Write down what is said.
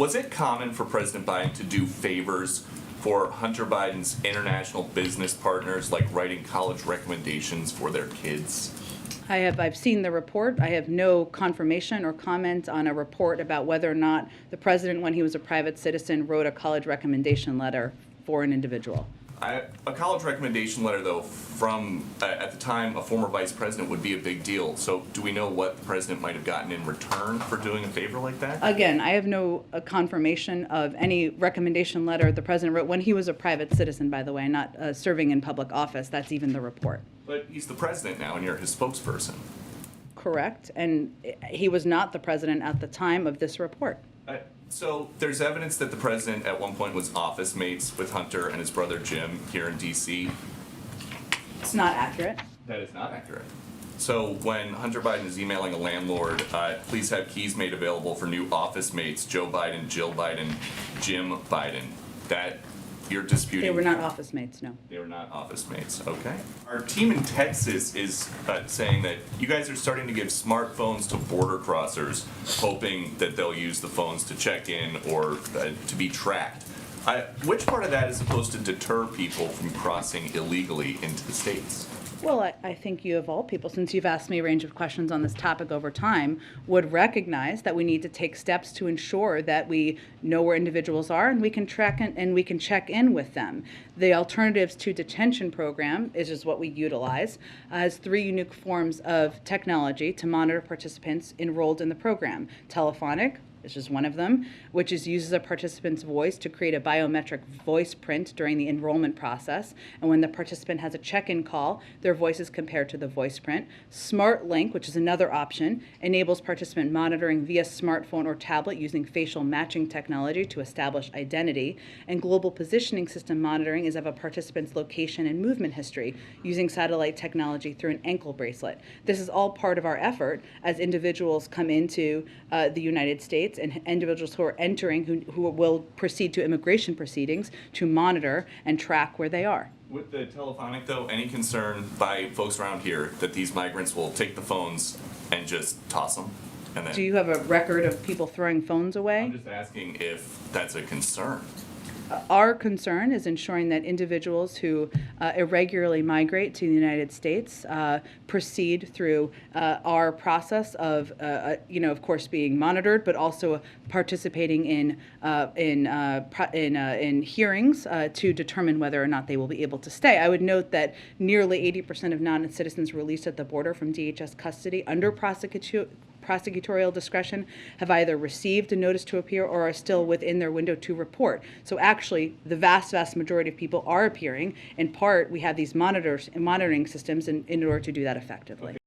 Was it common for President Biden to do favors for Hunter Biden's international business partners, like writing college recommendations for their kids? I've seen the report. I have no confirmation or comment on a report about whether or not the president, when he was a private citizen, wrote a college recommendation letter for an individual. A college recommendation letter, though, from, at the time, a former vice president would be a big deal. So do we know what the president might have gotten in return for doing a favor like that? Again, I have no confirmation of any recommendation letter the president wrote when he was a private citizen, by the way, not serving in public office. That's even the report. But he's the president now, and you're his spokesperson. Correct. And he was not the president at the time of this report. So there's evidence that the president at one point was office mates with Hunter and his brother Jim here in D.C. It's not accurate. That is not accurate. So when Hunter Biden is emailing a landlord, please have keys made available for new office mates, Joe Biden, Jill Biden, Jim Biden, that you're disputing. They were not office mates, no. They were not office mates, okay. Our team in Texas is saying that you guys are starting to give smartphones to border crossers, hoping that they'll use the phones to check in or to be tracked. Which part of that is supposed to deter people from crossing illegally into the states? Well, I think you, of all people, since you've asked me a range of questions on this topic over time, would recognize that we need to take steps to ensure that we know where individuals are and we can track and we can check in with them. The Alternatives to Detention program is just what we utilize, has 3 unique forms of technology to monitor participants enrolled in the program. Telephonic, this is one of them, which uses a participant's voice to create a biometric voice print during the enrollment process. And when the participant has a check-in call, their voice is compared to the voice print. Smart Link, which is another option, enables participant monitoring via smartphone or tablet using facial matching technology to establish identity. And Global Positioning System monitoring is of a participant's location and movement history using satellite technology through an ankle bracelet. This is all part of our effort as individuals come into the United States and individuals who are entering, who will proceed to immigration proceedings, to monitor and track where they are. With the telephonic, though, any concern by folks around here that these migrants will take the phones and just toss them? And then, Do you have a record of people throwing phones away? I'm just asking if that's a concern. Our concern is ensuring that individuals who irregularly migrate to the United States proceed through our process of, of course, being monitored, but also participating in hearings to determine whether or not they will be able to stay. I would note that nearly 80% of non-citizens released at the border from DHS custody under prosecutorial discretion have either received a notice to appear or are still within their window to report. So actually, the vast majority of people are appearing. In part, we have these monitoring systems in order to do that effectively.